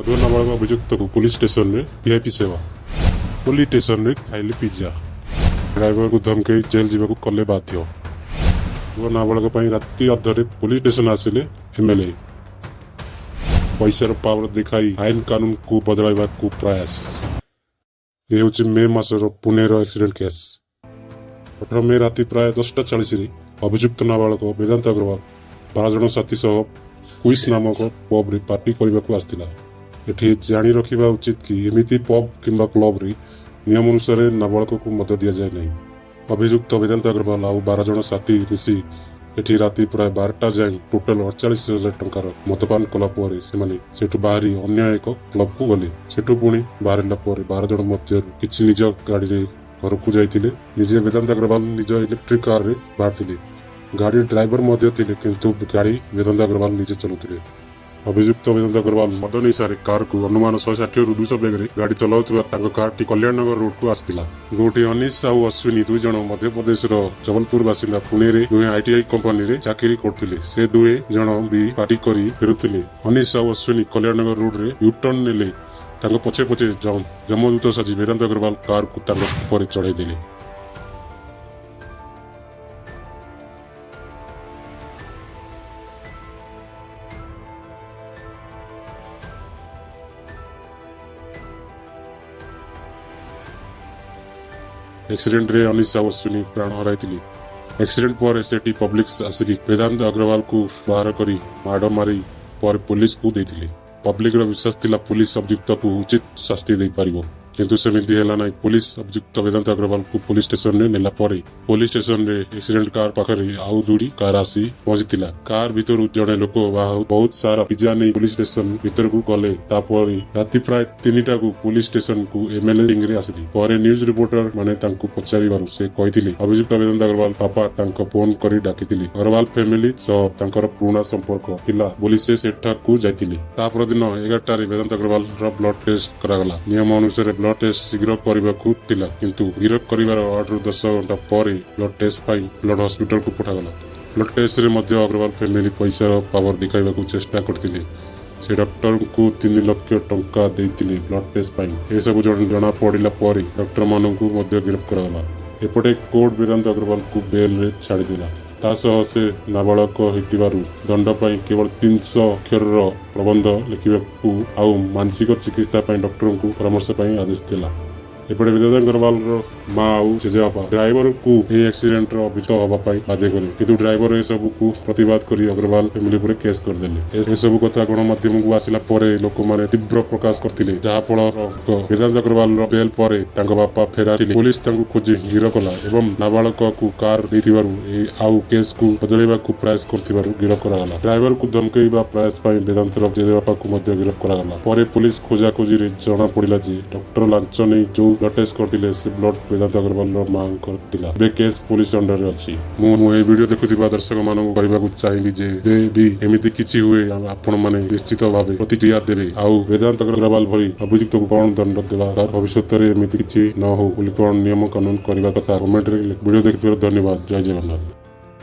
ଅଠର ନାବାଳକ ଅଭିଯୁକ୍ତକୁ ପୁଲିସ ଷ୍ଟେସନରେ ଭିଆଇପି ସେବା। ପୁଲିସ ଷ୍ଟେସନରେ ଖାଇଲେ ପିଜ୍ଜା। ଡ୍ରାଇଭରକୁ ଧମକେଇ ଜେଲ୍ ଯିବାକୁ କଲେ ବାଧ୍ୟ। ପୁଅ ନାବାଳକ ପାଇଁ ରାତି ଅଧରେ ପୁଲିସ ଷ୍ଟେସନ ଆସିଲେ ଏମଏଲଏ। ପଇସାର ପାୱାର ଦେଖାଇ ଆଇନ କାନୁନକୁ ବଦଳାଇବାକୁ ପ୍ରୟାସ। ଏ ହେଉଛି ମେ ମାସର ପୁନେର ଆକ୍ସିଡେଣ୍ଟ କେସ୍। 18 ମେ ରାତି ପ୍ରାୟ 10:40ରେ ଅଭିଯୁକ୍ତ ନାବାଳକ ବେଦାନ୍ତ ଅଗ୍ରୱାଲ 12 ଜଣ ସାଥୀ ସହ କୁଇସ୍ ନାମକ ପବ୍ରେ ପାର୍ଟି କରିବାକୁ ଆସିଥିଲା। ଏଠି ଜାଣି ରଖିବା ଉଚିତ କି ଏମିତି ପବ୍ କିମ୍ବା କ୍ଲବରେ ନିୟମ ଅନୁସାରେ ନାବାଳକକୁ ମଦ ଦିଆଯାଏ ନାହିଁ। ଅଭିଯୁକ୍ତ ବେଦାନ୍ତ ଅଗ୍ରୱାଲ ଆଉ 12 ଜଣ ସାଥୀ ମିଶି ଏଠି ରାତି ପ୍ରାୟ 12ଟା ଯାଏଁ ଟୋଟାଲ 48,000 ଟଙ୍କାର ମଦପାନ କଲା ପରେ ସେମାନେ ସେଠୁ ବାହାରି ଅନ୍ୟ ଏକ କ୍ଲବକୁ ଗଲେ। ସେଠୁ ପୁଣି ବାହାରିଲା ପରେ 12 ଜଣ ମଧ୍ୟରୁ କିଛି ନିଜ ଗାଡ଼ିରେ ଘରକୁ ଯାଇଥିଲେ। ନିଜେ ବେଦାନ୍ତ ଅଗ୍ରୱାଲ ନିଜ ଇଲେକ୍ଟ୍ରିକ କାରରେ ବାହାରିଥିଲେ। ଗାଡ଼ି ଡ୍ରାଇଭର ମଧ୍ୟ ଥିଲେ, କିନ୍ତୁ ଗାଡ଼ି ବେଦାନ୍ତ ଅଗ୍ରୱାଲ ନିଜେ ଚଲାଉଥିଲେ। ଅଭିଯୁକ୍ତ ବେଦାନ୍ତ ଅଗ୍ରୱାଲ ମଦ ନିଶାରେ କାରକୁ ଅନୁମାନ 160ରୁ 200 ବେଗରେ ଗାଡ଼ି ଚଲାଉଥିବା ତାଙ୍କ କାରଟି କଲ୍ୟାଣନଗର ରୋଡକୁ ଆସିଥିଲା। ଯୋଉଠି ଅନିଶ ଆଉ ଅଶ୍ୱିନୀ 2 ଜଣ ମଧ୍ୟପ୍ରଦେଶର ଜବଲପୁର ବାସିନ୍ଦା ପୁଣେରେ ଦୁହେଁ ଆଇଟିଆଇ କମ୍ପାନୀରେ ଚାକିରି କରୁଥିଲେ। ସେ 2 ଜଣ ବି ପାର୍ଟି କରି ଫେରୁଥିଲେ। ଅନିଶ ଆଉ ଅଶ୍ୱିନୀ କଲ୍ୟାଣନଗର ରୋଡରେ ୟୁଟର୍ନ ନେଲେ। ତାଙ୍କ ପଛେ ପଛେ ଯମଦୂତ ସାଜି ବେଦାନ୍ତ ଅଗ୍ରୱାଲ କାରକୁ ତାଙ୍କ ଉପରେ ଚଢ଼ାଇ ଦେଲେ। एक्सीडेंट रे अनिश और अश्विनी प्राण हराइथिले। एक्सीडेंट पर सेठी पब्लिक आसिक वेदांत अग्रवाल को बाहर करी माड़ मारी पर पुलिस को देथिले। पब्लिक रो विश्वास थिला पुलिस अभियुक्त को उचित शास्ति दे पारिबो, किंतु सेमिति हेला नै। पुलिस अभियुक्त वेदांत अग्रवाल को पुलिस स्टेशन रे नेला परे पुलिस स्टेशन रे एक्सीडेंट कार पाखरे आउ दुडी कार आसी पहुंचीतिला। कार भितर जणे लोक बहुत सारा पिज्जा नै पुलिस स्टेशन भितर को गले। तापरे राति प्राय 3टा को पुलिस स्टेशन को एमएलए रिंग रे आसिली। परे न्यूज रिपोर्टर माने तांको पचारिबारु से कहिथिले अभियुक्त वेदांत अग्रवाल पापा तांको फोन करी डाकिथिले। अग्रवाल फैमिली सह तांकर पुराना संपर्क थिला बोली से सेठा को जाइथिले। तापर दिन 11टा रे वेदांत अग्रवाल रो ब्लड टेस्ट करागला। नियम अनुसार ब्लड टेस्ट शीघ्र करबाकू थिला, किंतु गिरफ करिवार 8 ରୁ 10 घंटा पर ब्लड टेस्ट पाई ब्लड हॉस्पिटल को पठागला। ब्लड टेस्ट रे मध्य अग्रवाल फैमिली पैसार पावर दिखाइबाकू चेष्टा करथिले। से डॉक्टर को 3 लाख टंका देइथिले ब्लड टेस्ट पाई। ए सब जना पड़िला पर डॉक्टर मानकू मध्य गिरफ करागला। एपटे कोर्ट वेदांत अग्रवाल को बेल रे छाड़ी दिला। तासह से नाबालक होइतिबारु दंड पाई केवल 300 अक्षर प्रबंध लिखिबाकू आउ मानसिक चिकित्सा पाई डॉक्टर को परामर्श पाई आदेश दिला। एपटे वेदांत अग्रवाल माँ आउ जेजेबापा ड्राइवर को एक्सीडेंट अभियुक्त हवा बाध्य कले, किंतु ड्राइवर ए सब को प्रतिवाद करी अग्रवाल फैमिली पर केस करदेले। ए सब कथा गणमाध्यम को आसिला परे लोक माने तीव्र प्रकाश करथिले, जहा फल वेदांत अग्रवाल बेल परे तांको बापा फेराथिले। पुलिस तांको खोजी गिरफ कला एवं नाबालक को कार देथिबारु आउ केस को बदलैबाकू प्रयास करथिबारु गिरफ करागला। ड्राइवर को धमकेइबा प्रयास पाई वेदांत जेजेबापा को मध्य गिरफ करागला। परे पुलिस खोजाखोजी रे जणा पड़िला जे डॉक्टर लांच नै जो ब्लड टेस्ट करथिले से ब्लड वेदांत अग्रवाल रो मांग करथिला। बे केस पुलिस अंडर रे अछि। मु ए वीडियो देखुथिबा दर्शक मानन कहबाकू चाहिबी जे भी एमिति किछि हुए आपण माने निश्चित भाबे प्रतिक्रिया देबे। आउ वेदांत अग्रवाल भली अभियुक्त को कोन दंड देबा भविष्यत रे एमिति किछि न हो बोली कोन नियम कानून करबा कथा कमेंट रे वीडियो देखिथिबार धन्यवाद। जय जगन्नाथ।